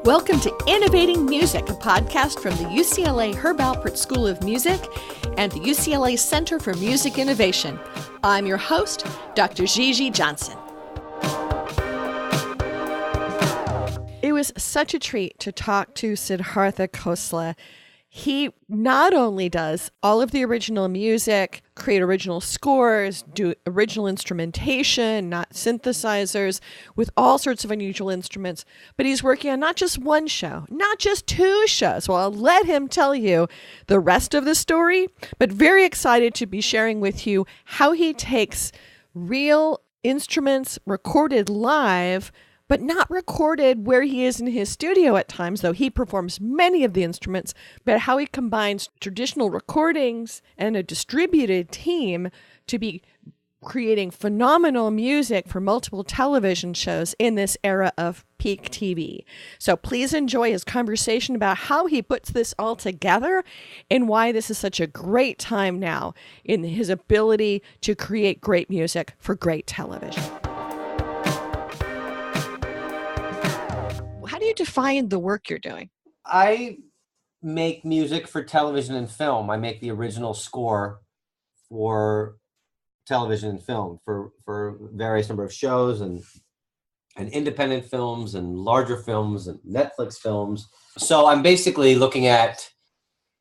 Welcome to Innovating Music, a podcast from the UCLA Herb Alpert School of Music and the UCLA Center for Music Innovation. I'm your host, Dr. Gigi Johnson. It was such a treat to talk to Siddhartha Khosla. He not only does all of the original music, create original scores, do original instrumentation, not synthesizers, with all sorts of unusual instruments, but he's working on not just one show, not just two shows. Well, I'll let him tell you the rest of the story, but very excited to be sharing with you how he takes real instruments recorded live, but not recorded where he is in his studio at times, though he performs many of the instruments, but how he combines traditional recordings and a distributed team to be creating phenomenal music for multiple television shows in this era of peak TV. So please enjoy his conversation about how he puts this all together and why this is such a great time now in his ability to create great music for great television. How do you define the work you're doing? I make music for television and film. I make the original score for television and film for various number of shows and independent films and larger films and Netflix films. So I'm basically looking at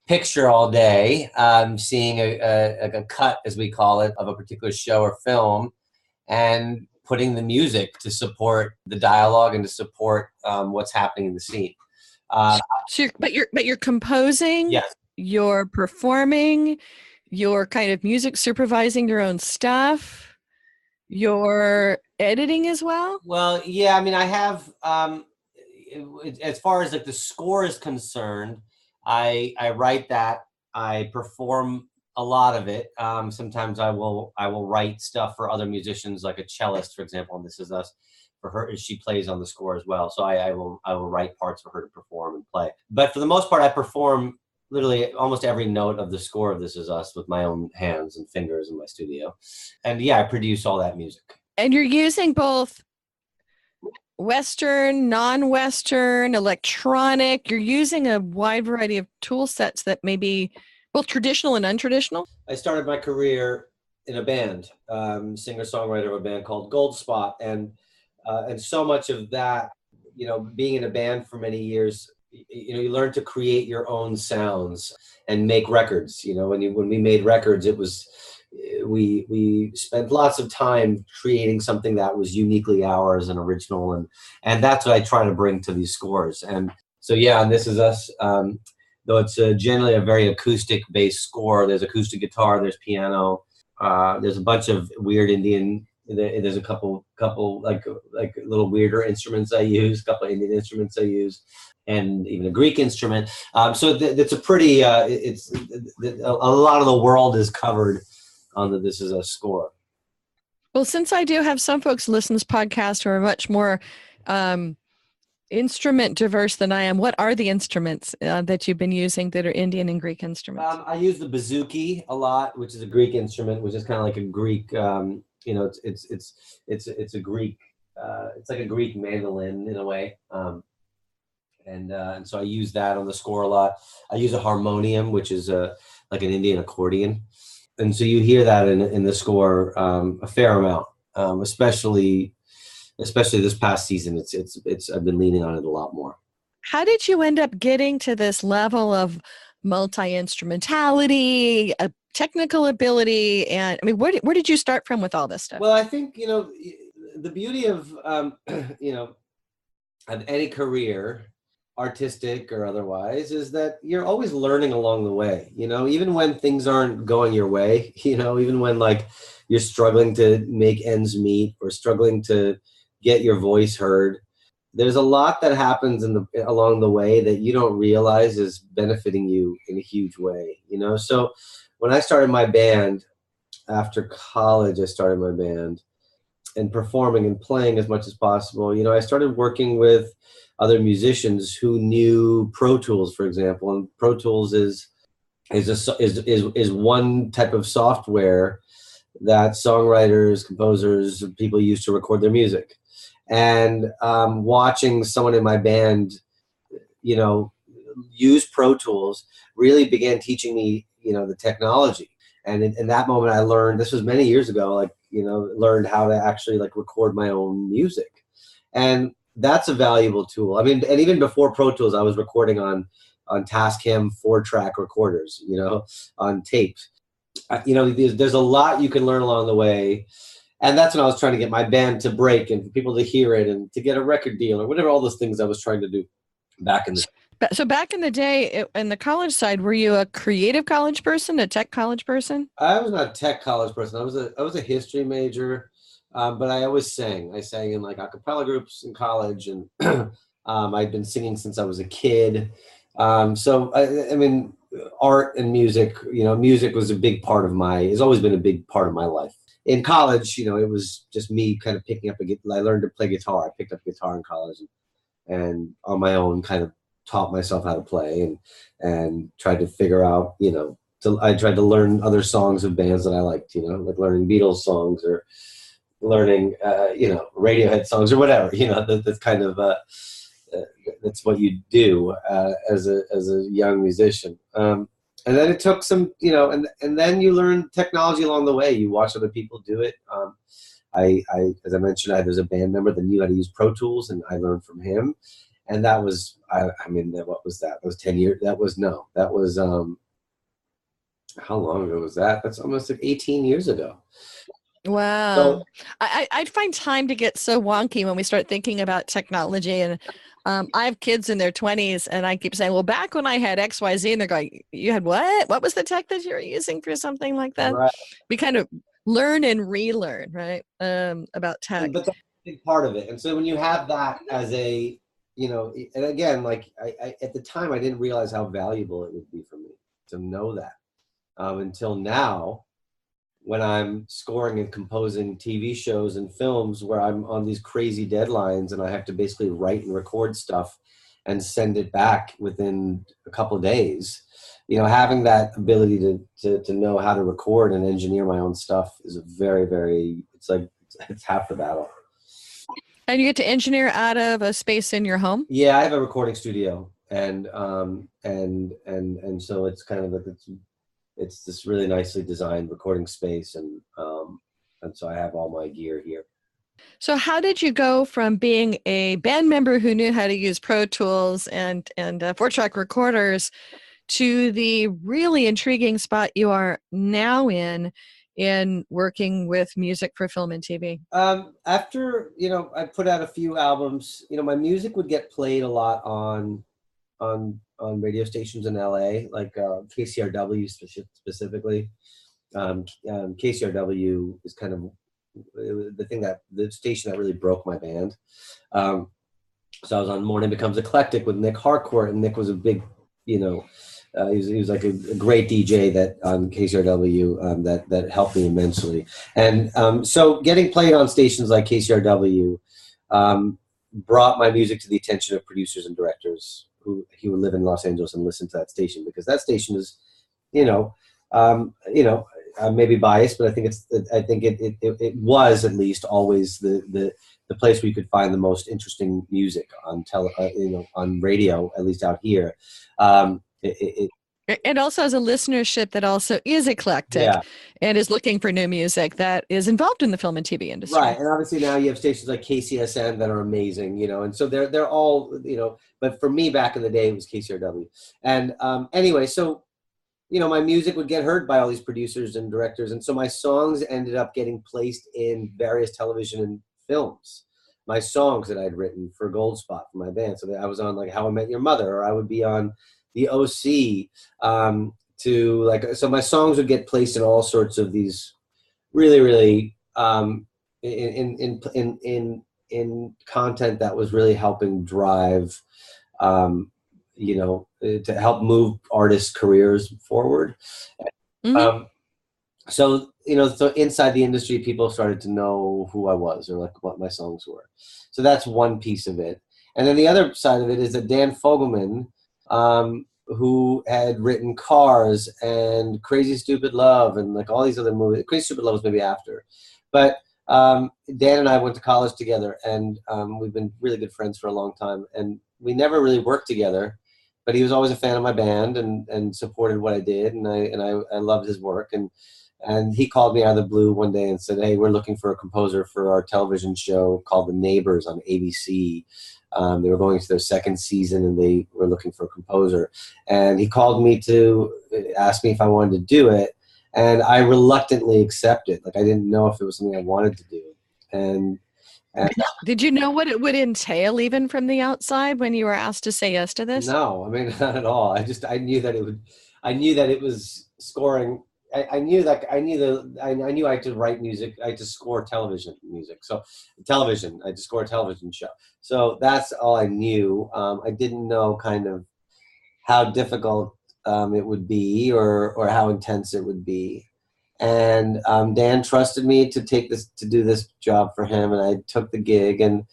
picture all day, seeing a cut, as we call it, of a particular show or film, and putting the music to support the dialogue and to support what's happening in the scene. But you're composing. Yes. You're performing. You're kind of music supervising your own stuff. You're editing as well. Well, yeah. I mean, I have. As far as like the score is concerned, I write that. I perform a lot of it. Sometimes I will write stuff for other musicians, like a cellist, for example, and This Is Us. For her, she plays on the score as well. So I will write parts for her to perform and play. But for the most part, I perform literally almost every note of the score of This Is Us with my own hands and fingers in my studio. And yeah, I produce all that music. And you're using both Western, non-Western, electronic. You're using a wide variety of tool sets that may be both traditional and untraditional? I started my career in a band, singer-songwriter of a band called Goldspot, and so much of that, being in a band for many years, you learn to create your own sounds and make records. When we made records, it was we spent lots of time creating something that was uniquely ours and original, and that's what I try to bring to these scores. And so yeah, and This Is Us. Though it's generally a very acoustic-based score. There's acoustic guitar, there's piano, there's a bunch of weird Indian. There's a couple like little weirder instruments I use, a couple of Indian instruments I use, and even a Greek instrument. So it's a pretty. It's a lot of the world is covered on the This Is Us score. Well, since I do have some folks listen to this podcast who are much more instrument diverse than I am, what are the instruments that you've been using that are Indian and Greek instruments? I use the bouzouki a lot, which is a Greek instrument, which is kind of like a Greek. It's a Greek. It's like a Greek mandolin in a way, and so I use that on the score a lot. I use a harmonium, which is like an Indian accordion, and so you hear that in the score a fair amount, especially this past season. It's I've been leaning on it a lot more. How did you end up getting to this level of multi-instrumentality, technical ability, and I mean, where did you start from with all this stuff? Well, I think the beauty of of any career, artistic or otherwise, is that you're always learning along the way. Even when things aren't going your way, even when like you're struggling to make ends meet or struggling to get your voice heard, there's a lot that happens along the way that you don't realize is benefiting you in a huge way. So when I started my band after college, and performing and playing as much as possible. I started working with other musicians who knew Pro Tools, for example, and Pro Tools is one type of software that songwriters, composers, people use to record their music. And watching someone in my band use Pro Tools, really began teaching me, the technology. And in that moment, I learned, this was many years ago, learned how to actually record my own music. And that's a valuable tool. I mean, and even before Pro Tools, I was recording on Tascam 4-track recorders, on tapes. There's a lot you can learn along the way. And that's when I was trying to get my band to break and for people to hear it and to get a record deal or whatever, all those things I was trying to do back in the. So back in the day, in the college side, were you a creative college person, a tech college person? I was not a tech college person. I was a history major, but I always sang. I sang in a cappella groups in college, and I'd been singing since I was a kid. So I mean, art and music. Music was a big part of has always been a big part of my life. In college, it was just me kind of picking up I learned to play guitar. I picked up guitar in college, and on my own kind of taught myself how to play and tried to figure out, I tried to learn other songs of bands that I liked, like learning Beatles songs or learning, Radiohead songs or whatever, that's kind of, that's what you do as a young musician. And then it took some, and then you learn technology along the way. You watch other people do it. As I mentioned, there's a band member that knew how to use Pro Tools, and I learned from him. And that was, what was that? That was 10 years. That was, how long ago was that? That's almost 18 years ago. Wow. So, I'd find time to get so wonky when we start thinking about technology. And I have kids in their 20s, and I keep saying, well, back when I had XYZ, and they're going, you had what? What was the tech that you were using for something like that? Right. We kind of learn and relearn, right, about tech. But that's a big part of it. And so when you have that as a, and again, I at the time, I didn't realize how valuable it would be for me to know that until now, when I'm scoring and composing TV shows and films where I'm on these crazy deadlines and I have to basically write and record stuff and send it back within a couple of days. Having that ability to know how to record and engineer my own stuff is a very, very, it's half the battle. And you get to engineer out of a space in your home? Yeah, I have a recording studio, and so it's kind of it's this really nicely designed recording space, and so I have all my gear here. So how did you go from being a band member who knew how to use Pro Tools and 4-track recorders to the really intriguing spot you are now in working with music for film and TV? After, I put out a few albums, my music would get played a lot on radio stations in LA, like KCRW specifically. KCRW is kind of the station that really broke my band. So I was on Morning Becomes Eclectic with Nick Harcourt, and Nick was a big, he was like a great DJ that on KCRW that helped me immensely. And so getting played on stations like KCRW brought my music to the attention of producers and directors who would live in Los Angeles and listen to that station, because that station is, I may be biased, but I think it was at least always the place where you could find the most interesting music on on radio, at least out here. It also has a listenership that also is eclectic and is looking for new music that is involved in the film and TV industry. Right. And obviously now you have stations like KCSN that are amazing, and so they're all, but for me back in the day, it was KCRW. And anyway, so, my music would get heard by all these producers and directors. And so my songs ended up getting placed in various television and films. My songs that I'd written for Goldspot for my band. So that I was on like How I Met Your Mother, or I would be on The OC, so my songs would get placed in all sorts of these really, really in content that was really helping drive, to help move artists' careers forward. Mm-hmm. So inside the industry, people started to know who I was or like what my songs were. So that's one piece of it. And then the other side of it is that Dan Fogelman, who had written Cars and Crazy Stupid Love and like all these other movies. Crazy Stupid Love was maybe after. But Dan and I went to college together, and we've been really good friends for a long time. And we never really worked together, but he was always a fan of my band and supported what I did, and I loved his work, and he called me out of the blue one day and said, "Hey, we're looking for a composer for our television show called The Neighbors on ABC." They were going to their second season, and they were looking for a composer. And he called me to ask me if I wanted to do it, and I reluctantly accepted. Like, I didn't know if it was something I wanted to do. And did you know what it would entail even from the outside when you were asked to say yes to this? no, I mean, not at all. I knew that it was scoring. I knew I had to write music. I had to score television music. So television, I had to score a television show. So that's all I knew. I didn't know kind of how difficult it would be or how intense it would be. And Dan trusted me to do this job for him, and I took the gig, and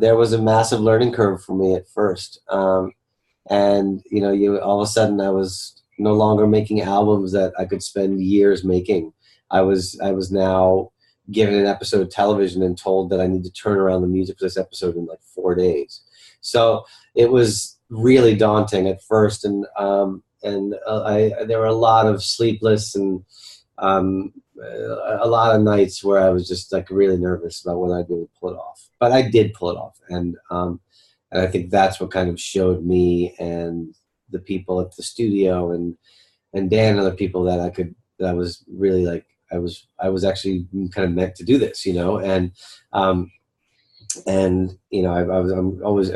there was a massive learning curve for me at first. And all of a sudden I was no longer making albums that I could spend years making. I was now given an episode of television and told that I need to turn around the music for this episode in like 4 days. So it was really daunting at first, and there were a lot of sleepless and a lot of nights where I was just like really nervous about whether I'd be able to pull it off. But I did pull it off, and I think that's what kind of showed me and the people at the studio and Dan and other people that I was really like, I was actually kind of meant to do this, and I'm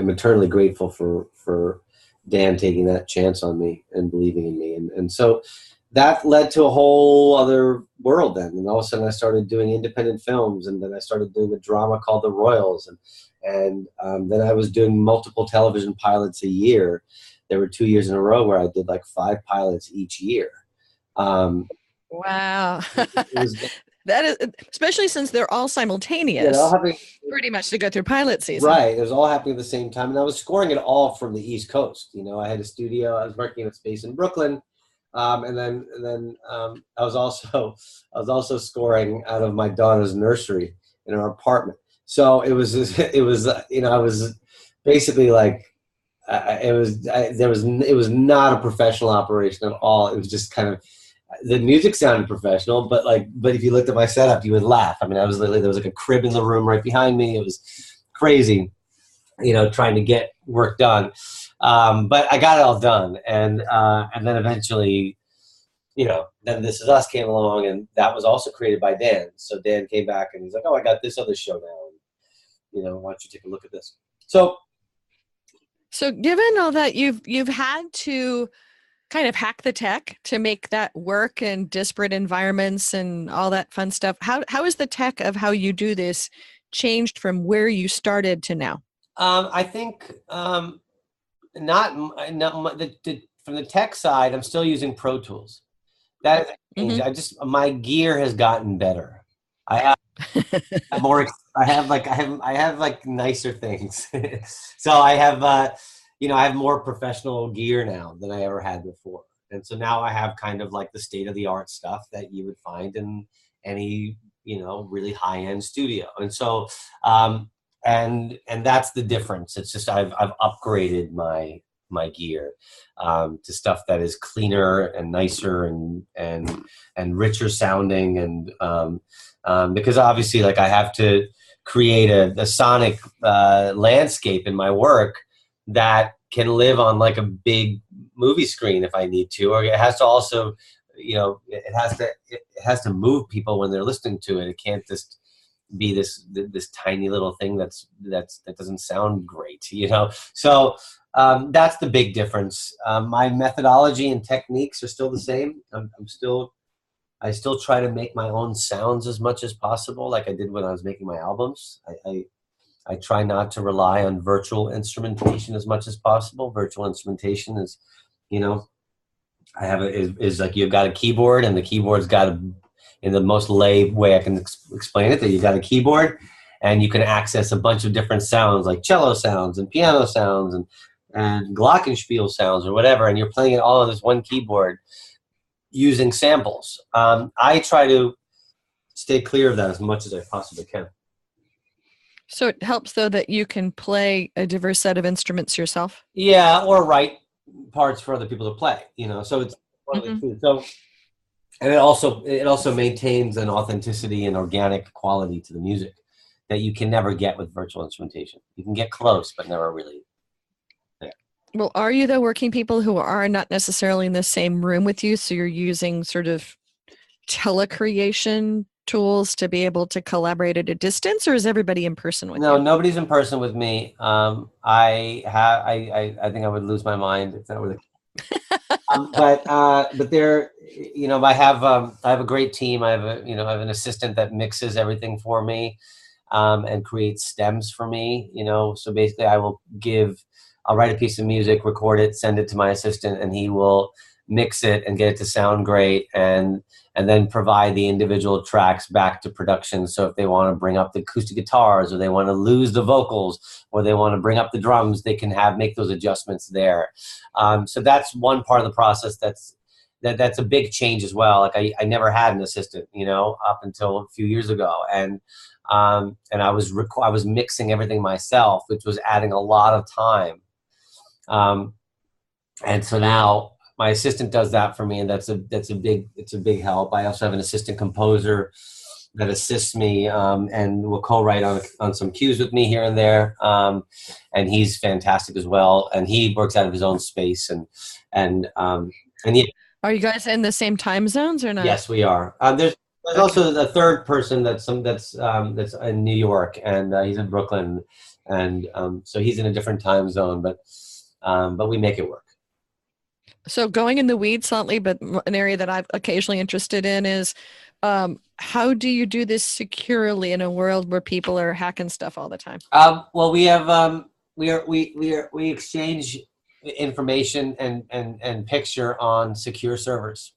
eternally grateful for Dan taking that chance on me and believing in me. And so that led to a whole other world then. And all of a sudden I started doing independent films, and then I started doing a drama called The Royals. And then I was doing multiple television pilots a year. There were 2 years in a row where I did like 5 pilots each year. Wow. That is, especially since they're all simultaneous, pretty much to go through pilot season. Right. It was all happening at the same time. And I was scoring it all from the East Coast. I had a studio. I was working in a space in Brooklyn. And then I was also scoring out of my daughter's nursery in our apartment. So it was I was basically like, it was not a professional operation at all. It was just kind of, the music sounded professional, but if you looked at my setup, you would laugh. I mean, there was like a crib in the room right behind me. It was crazy, trying to get work done. But I got it all done. And then eventually, then This Is Us came along, and that was also created by Dan. So Dan came back and he's like, "Oh, I got this other show now. And, why don't you take a look at this?" So given all that, you've had to kind of hack the tech to make that work in disparate environments and all that fun stuff. How is the tech of how you do this changed from where you started to now? I think from the tech side, I'm still using Pro Tools. That has changed. My gear has gotten better. I have more. I have like nicer things. So I have I have more professional gear now than I ever had before. And so now I have kind of like the state of the art stuff that you would find in any really high end studio. And so and that's the difference. It's just I've upgraded my gear to stuff that is cleaner and nicer and richer sounding, and because obviously like I have to create a sonic landscape in my work that can live on like a big movie screen if I need to, or it has to also it has to move people when they're listening to it. It can't just be this tiny little thing that doesn't sound great, so that's the big difference. My methodology and techniques are still the same. I still try to make my own sounds as much as possible, like I did when I was making my albums. I try not to rely on virtual instrumentation as much as possible. Virtual instrumentation is, is like you've got a keyboard, and the keyboard's got in the most lay way I can explain it, that you've got a keyboard and you can access a bunch of different sounds like cello sounds and piano sounds and glockenspiel sounds or whatever, and you're playing it all on this one keyboard using samples. I try to stay clear of that as much as I possibly can. So it helps though that you can play a diverse set of instruments yourself. Yeah, or write parts for other people to play, so it's one of the Mm-hmm. two. So, and it also maintains an authenticity and organic quality to the music that you can never get with virtual instrumentation. You can get close, but never really there. Well, are you the working people who are not necessarily in the same room with you? So you're using sort of telecreation tools to be able to collaborate at a distance, or is everybody in person with No, you? nobody's in person with me. I think I would lose my mind if that were the but there, I have a great team. I have an assistant that mixes everything for me, and creates stems for me. So basically, I'll write a piece of music, record it, send it to my assistant, and he will mix it and get it to sound great, and then provide the individual tracks back to production. So if they want to bring up the acoustic guitars, or they want to lose the vocals, or they want to bring up the drums, they can make those adjustments there. So that's one part of the process that's a big change as well. Like I never had an assistant, up until a few years ago, and I was mixing everything myself, which was adding a lot of time. And so now my assistant does that for me, and it's a big help. I also have an assistant composer that assists me, and will co-write on some cues with me here and there. And he's fantastic as well. And he works out of his own space, and yeah. Are you guys in the same time zones or not? Yes, we are. There's Okay. also a third person that's in New York, and he's in Brooklyn, and so he's in a different time zone, but we make it work. So going in the weeds slightly, but an area that I'm occasionally interested in is how do you do this securely in a world where people are hacking stuff all the time? Well, we have we exchange information and picture on secure servers.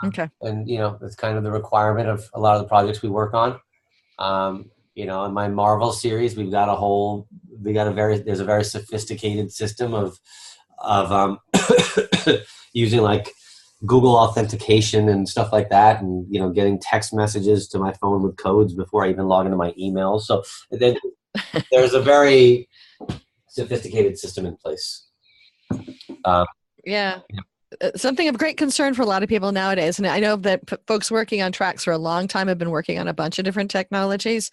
Okay. And that's kind of the requirement of a lot of the projects we work on. In my Marvel series, there's a very sophisticated system of using like Google authentication and stuff like that, and getting text messages to my phone with codes before I even log into my emails. So then there's a very sophisticated system in place. Yeah. Something of great concern for a lot of people nowadays. And I know that folks working on tracks for a long time have been working on a bunch of different technologies.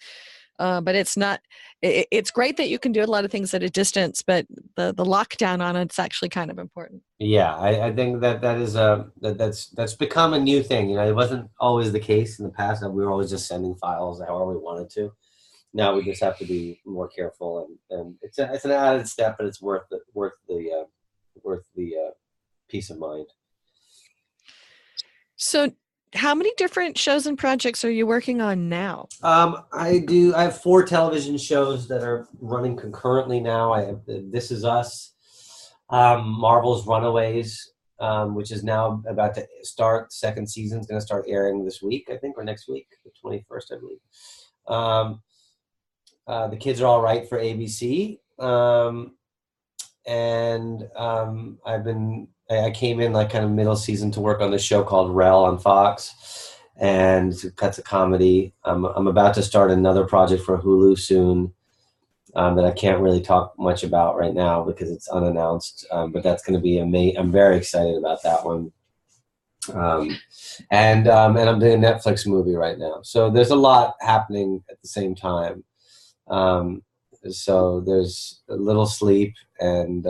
But it's great that you can do a lot of things at a distance, but the lockdown on it's actually kind of important. Yeah, I think that's become a new thing. It wasn't always the case in the past. We were always just sending files however we wanted to. Now we just have to be more careful, and it's an added step, but it's worth the peace of mind. So how many different shows and projects are you working on now? I have 4 television shows that are running concurrently now. I have This Is Us, Marvel's Runaways, which is now about to start. Second season is going to start airing this week, I think, or next week, the 21st, I believe. The Kids Are All Right for ABC. I came in like kind of middle season to work on this show called Rel on Fox, and that's a comedy. I'm about to start another project for Hulu soon, that I can't really talk much about right now because it's unannounced. But that's going to be I'm very excited about that one. And I'm doing a Netflix movie right now. So there's a lot happening at the same time. So there's a little sleep and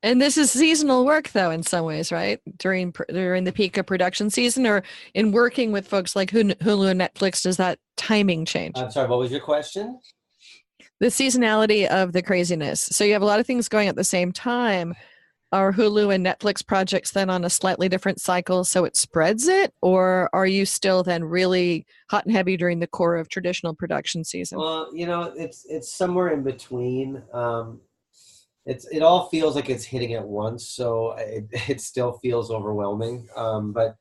And this is seasonal work, though, in some ways, right? During the peak of production season, or in working with folks like Hulu and Netflix, does that timing change? I'm sorry, what was your question? The seasonality of the craziness. So you have a lot of things going at the same time. Are Hulu and Netflix projects then on a slightly different cycle so it spreads it? Or are you still then really hot and heavy during the core of traditional production season? Well, it's somewhere in between. It all feels like it's hitting at once, so it still feels overwhelming. But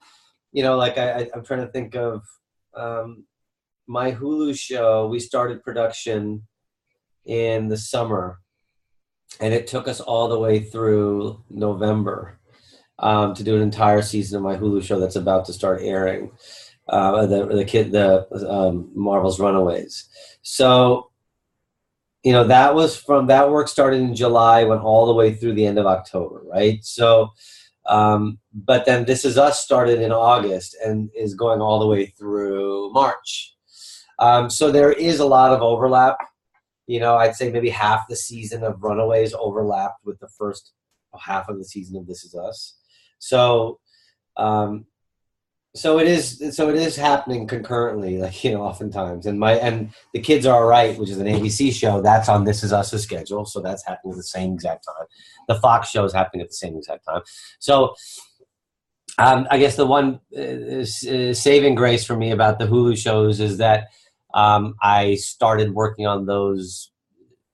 like I'm trying to think of my Hulu show. We started production in the summer, and it took us all the way through November to do an entire season of my Hulu show that's about to start airing. the Marvel's Runaways. So, that work started in July, went all the way through the end of October, right? So, but then This Is Us started in August and is going all the way through March. So there is a lot of overlap. I'd say maybe half the season of Runaways overlapped with the first half of the season of This Is Us. So, so it is happening concurrently, oftentimes. And The Kids Are All Right, which is an ABC show, that's on This Is Us's schedule, so that's happening at the same exact time. The Fox show is happening at the same exact time. So I guess the one saving grace for me about the Hulu shows is that I started working on those.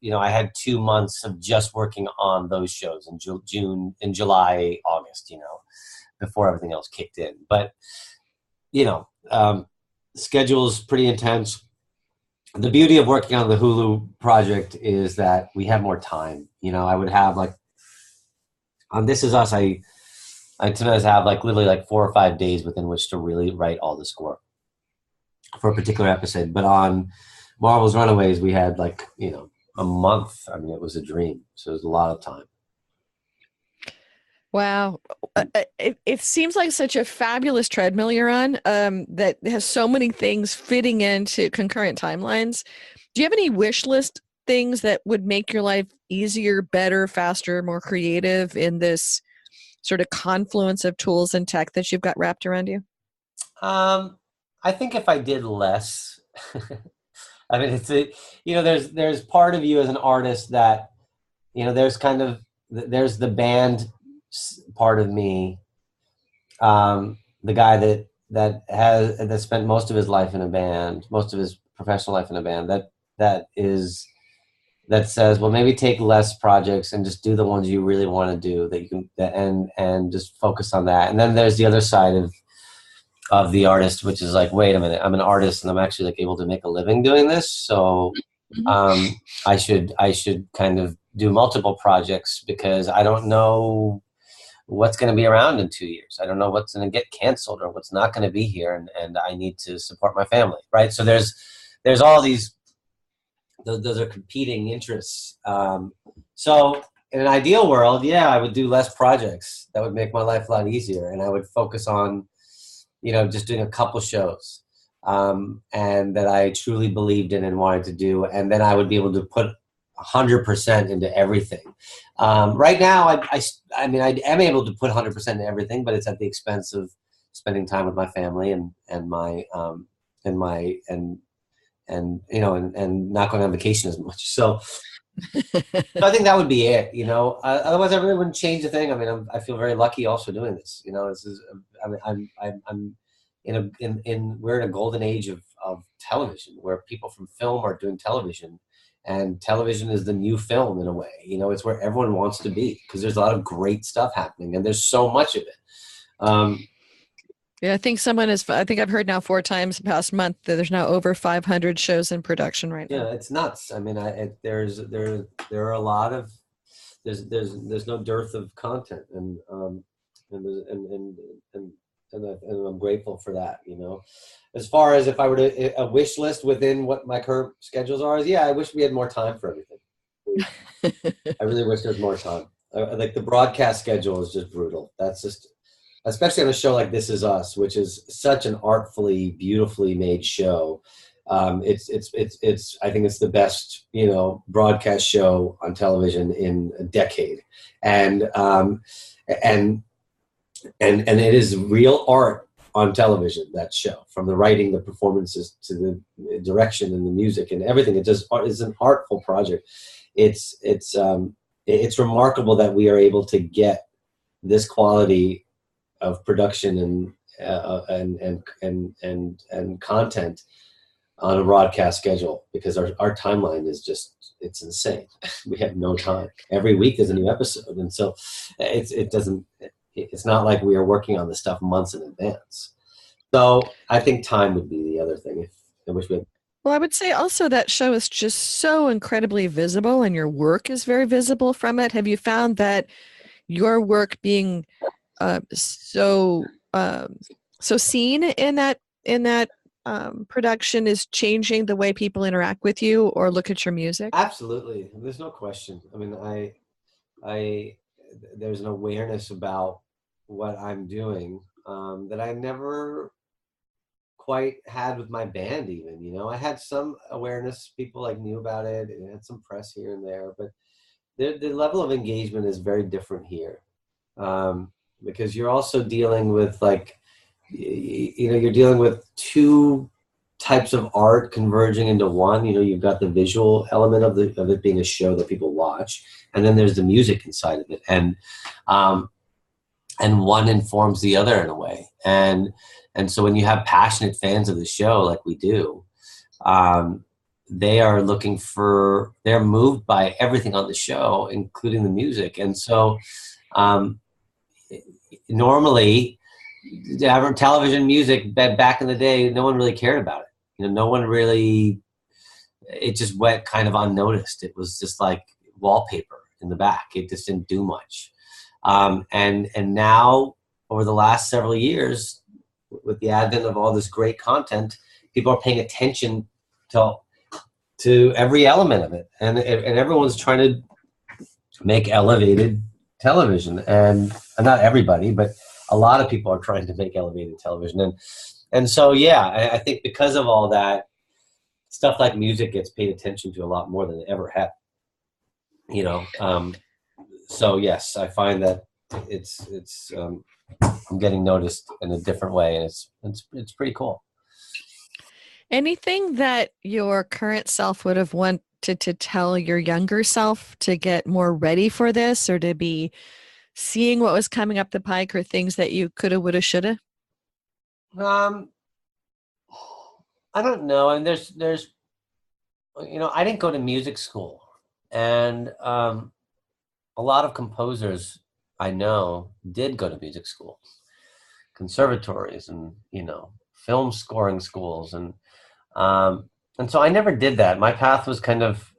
I had 2 months of just working on those shows in July, August, before everything else kicked in. But schedule is pretty intense. The beauty of working on the Hulu project is that we have more time. I would have on This Is Us, I sometimes have literally 4 or 5 days within which to really write all the score for a particular episode. But on Marvel's Runaways, we had a month. I mean, it was a dream. So it was a lot of time. Wow. It seems like such a fabulous treadmill you're on, that has so many things fitting into concurrent timelines. Do you have any wish list things that would make your life easier, better, faster, more creative in this sort of confluence of tools and tech that you've got wrapped around you? I think if I did less, I mean, there's part of you as an artist that, there's the band part of me, the guy that spent most of his life in a band, most of his professional life in a band, that says, well, maybe take less projects and just do the ones you really want to do, that you can, and just focus on that. And then there's the other side of the artist, which is wait a minute, I'm an artist and I'm actually able to make a living doing this. So I should kind of do multiple projects, because I don't know what's going to be around in 2 years. I don't know what's going to get canceled or what's not going to be here. And I need to support my family. Right. So there's all these, those are competing interests. So in an ideal world, I would do less projects. That would make my life a lot easier. And I would focus on, just doing a couple shows, and that I truly believed in and wanted to do. And then I would be able to put 100% into everything. Right now, I mean, I am able to put 100% into everything, but it's at the expense of spending time with my family and not going on vacation as much. So I think that would be it. Otherwise I really wouldn't change a thing. I mean, I feel very lucky also doing this. This is, I mean, I'm we're in a golden age of television, where people from film are doing television. And television is the new film in a way. It's where everyone wants to be, because there's a lot of great stuff happening and there's so much of it. I think I've heard now 4 times the past month that there's now over 500 shows in production right now. Yeah, it's nuts. I mean, there are a lot of, there's no dearth of content, and I'm grateful for that. As far as if I were to a wish list within what my current schedules are, is I wish we had more time for everything. I really wish there was more time. The broadcast schedule is just brutal. That's just, especially on a show like This Is Us, which is such an artfully, beautifully made show. It's I think it's the best, broadcast show on television in a decade. And it is real art on television, that show, from the writing, the performances, to the direction and the music and everything. It just is an artful project. It's remarkable that we are able to get this quality of production and content on a broadcast schedule, because our timeline is just, it's insane. We have no time. Every week there's a new episode. And so it's not like we are working on this stuff months in advance. So I think time would be the other thing. I wish we had. Well, I would say also that show is just so incredibly visible, and your work is very visible from it. Have you found that your work being so seen in that in that production is changing the way people interact with you or look at your music? Absolutely. There's no question. I mean, there's an awareness about what I'm doing that I never quite had with my band even, I had some awareness, people like knew about it and had some press here and there, but the level of engagement is very different here, because you're also dealing with like, you're dealing with two types of art converging into one. You've got the visual element of it being a show that people watch, and then there's the music inside of it, and one informs the other in a way. And so when you have passionate fans of the show like we do, they're moved by everything on the show, including the music. And so normally television music back in the day, no one really cared about it. It just went kind of unnoticed. It was just like wallpaper in the back. It just didn't do much. And now over the last several years, with the advent of all this great content, people are paying attention to every element of it, and everyone's trying to make elevated television, and not everybody, but a lot of people are trying to make elevated television, and so I think because of all that, stuff like music gets paid attention to a lot more than it ever had. So yes, I find that it's I'm getting noticed in a different way, and it's pretty cool. Anything that your current self would have wanted to tell your younger self to get more ready for this, or to be seeing what was coming up the pike, or things that you coulda, woulda, shoulda? I don't know. And there's I didn't go to music school, and a lot of composers I know did go to music school, conservatories, and film scoring schools, and so I never did that. My path was kind of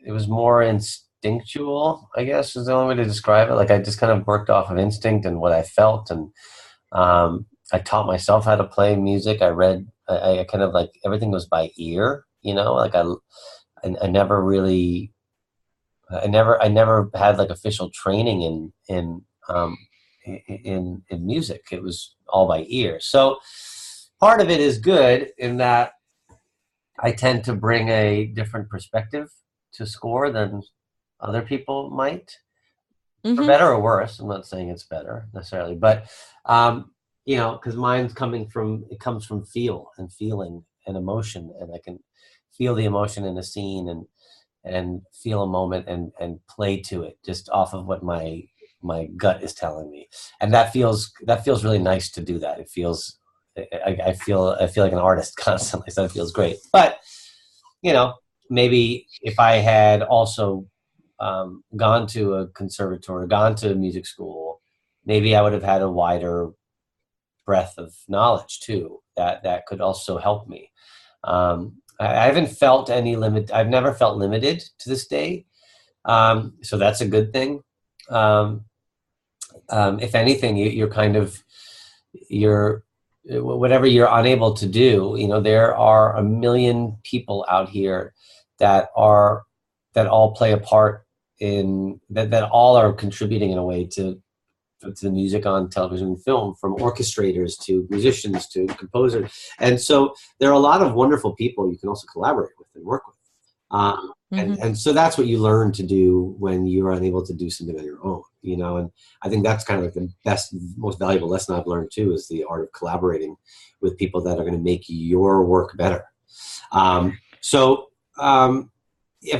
it was more instinctual, I guess is the only way to describe it. Like I just kind of worked off of instinct and what I felt, and I taught myself how to play music. I read, I kind of like everything was by ear, like I never really, I never had like official training in music. It was all by ear. So part of it is good in that I tend to bring a different perspective to score than other people might, for better or worse. I'm not saying it's better necessarily, but because mine's comes from feel and feeling and emotion, and I can feel the emotion in a scene and feel a moment and play to it just off of what my gut is telling me, and that feels really nice to do that. It feels I feel like an artist constantly, so it feels great. But maybe if I had also gone to a conservatory, gone to music school, maybe I would have had a wider breadth of knowledge too. That could also help me. I haven't felt any limit. I've never felt limited to this day, so that's a good thing. If anything, you're whatever you're unable to do. There are a million people out here that all play a part in that all are contributing in a way to the music on television and film, from orchestrators to musicians to composers. And so there are a lot of wonderful people you can also collaborate with and work with. And so that's what you learn to do when you're unable to do something on your own, and I think that's kind of like the best, most valuable lesson I've learned too, is the art of collaborating with people that are going to make your work better. If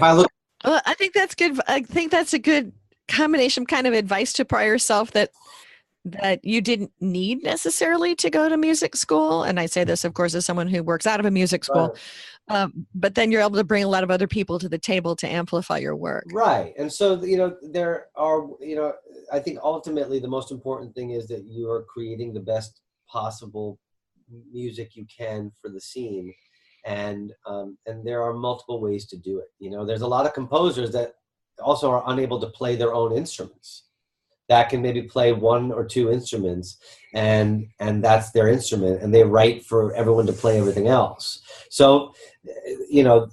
I look, well, I think that's good. I think that's a good combination kind of advice to prior self, that you didn't need necessarily to go to music school. And I say this, of course, as someone who works out of a music school, but then you're able to bring a lot of other people to the table to amplify your work. Right. And so, there are, I think ultimately the most important thing is that you are creating the best possible music you can for the scene. And there are multiple ways to do it. There's a lot of composers that also are unable to play their own instruments. that can maybe play one or two instruments, and that's their instrument, and they write for everyone to play everything else. So, you know,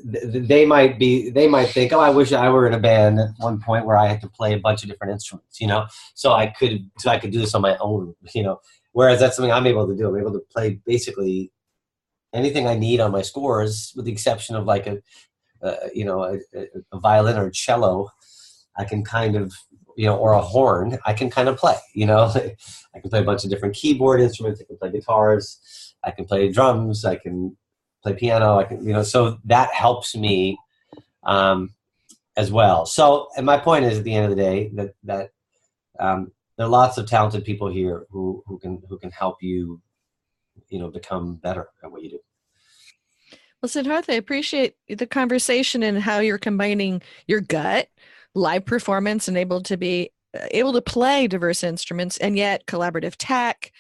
they might think, oh, I wish I were in a band at one point where I had to play a bunch of different instruments, you know, so I could do this on my own, you know, whereas that's something I'm able to do. I'm able to play basically anything I need on my scores, with the exception of like a violin or a cello. I can kind of, you know, or a horn, I can kind of play, you know. I can play a bunch of different keyboard instruments. I can play guitars. I can play drums. I can play piano. I can, you know, so that helps me as well. So, and my point is, at the end of the day, that there are lots of talented people here who can help you, you know, become better at what you do. Well, Siddhartha, I appreciate the conversation and how you're combining your gut, live performance, and able to play diverse instruments, and yet collaborative tech,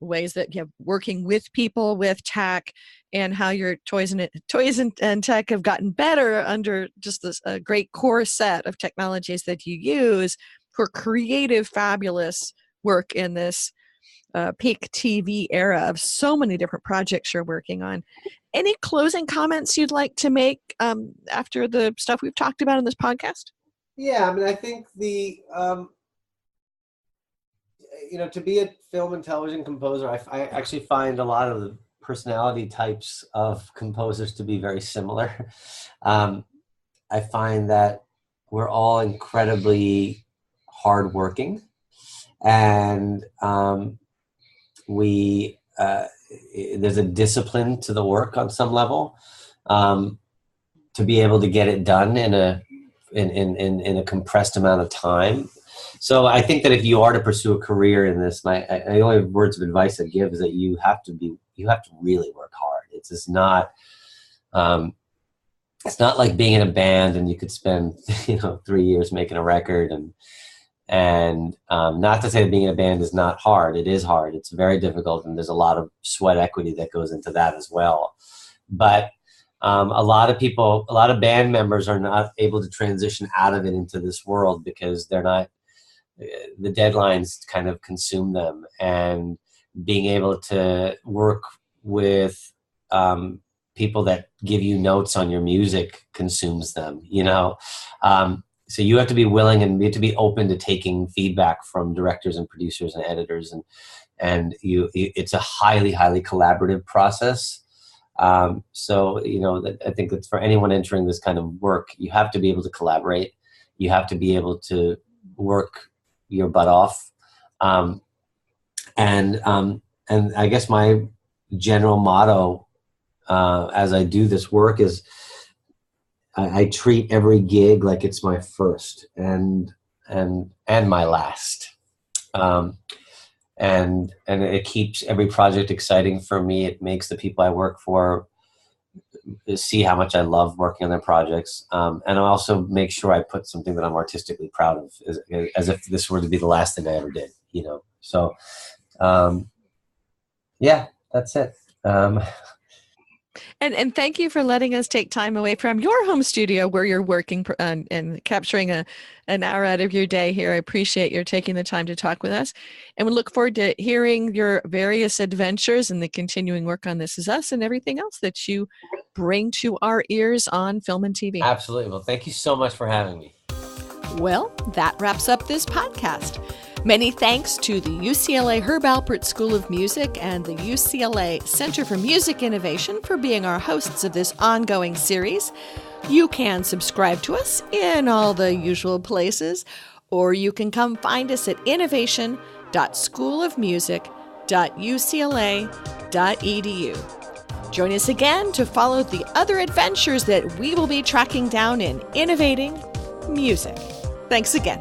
ways that you have working with people with tech, and how your toys and tech have gotten better under just this great core set of technologies that you use for creative, fabulous work in this peak TV era of so many different projects you're working on. Any closing comments you'd like to make after the stuff we've talked about in this podcast? Yeah, I mean, I think the, you know, to be a film and television composer, I actually find a lot of the personality types of composers to be very similar. I find that we're all incredibly hardworking, and there's a discipline to the work on some level, to be able to get it done in a compressed amount of time. So I think that if you are to pursue a career in this, and the only words of advice I give is that you have to really work hard. It's just not, it's not like being in a band and you could spend, you know, 3 years making a record, and not to say that being in a band is not hard. It is hard. It's very difficult, and there's a lot of sweat equity that goes into that as well. But a lot of band members are not able to transition out of it into this world because the deadlines kind of consume them, and being able to work with people that give you notes on your music consumes them, you know. So you have to be willing, and you have to be open to taking feedback from directors and producers and editors, and it's a highly, highly collaborative process. So, you know, I think that for anyone entering this kind of work, you have to be able to collaborate. You have to be able to work your butt off. And I guess my general motto, as I do this work, is I treat every gig like it's my first and my last. And it keeps every project exciting for me. It makes the people I work for see how much I love working on their projects. And I also make sure I put something that I'm artistically proud of, as if this were to be the last thing I ever did, you know? So, yeah, that's it. And thank you for letting us take time away from your home studio where you're working and capturing an hour out of your day here. I appreciate your taking the time to talk with us, and we look forward to hearing your various adventures and the continuing work on This Is Us and everything else that you bring to our ears on film and TV. Absolutely. Well, thank you so much for having me. Well, that wraps up this podcast. Many thanks to the UCLA Herb Alpert School of Music and the UCLA Center for Music Innovation for being our hosts of this ongoing series. You can subscribe to us in all the usual places, or you can come find us at innovation.schoolofmusic.ucla.edu. Join us again to follow the other adventures that we will be tracking down in innovating music. Thanks again.